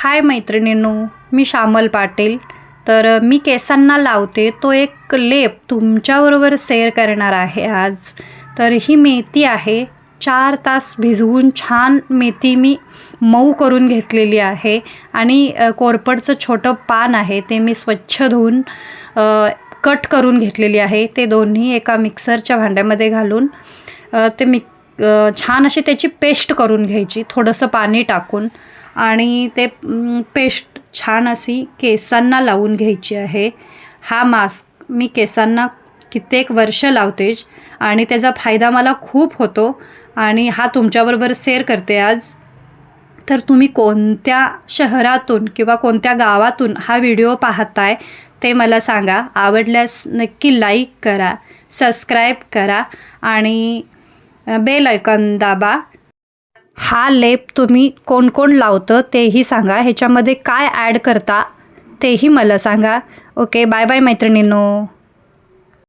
हाय मैत्रिणींनो, मी शामल पाटील. तर मी केसांना लावते तो एक लेप तुमच्याबरोबर शेअर करणार आहे आज. तर ही मेथी आहे, 4 तास भिजवून छान मेथी मी मऊ करून घेतलेली आहे. आणि कोरफडचं छोटं पान आहे ते मी स्वच्छ धुवून कट करून घेतलेली आहे. ते दोन्ही एका मिक्सरच्या भांड्यामध्ये घालून ते छान अशी त्याची पेस्ट करून घ्यायची, थोडंसं पाणी टाकून. आणि ते पेस्ट छान अशी केसांना लावून घ्यायची आहे. हा मास्क मी केसांना कित्येक वर्ष लावतेच आणि त्याचा फायदा मला खूप होतो आणि हा तुमच्याबरोबर शेअर करते आज. तर तुम्ही कोणत्या शहरातून किंवा कोणत्या गावातून हा व्हिडिओ पाहताय ते मला सांगा. आवडल्यास नक्की लाईक करा, सबस्क्राईब करा आणि बेल आयकॉन दाबा. हा लेप तुम्ही कोण कोण लावतं तेही सांगा, ह्याच्यामध्ये काय ॲड करता तेही मला सांगा. ओके, बाय बाय मैत्रिणींनो.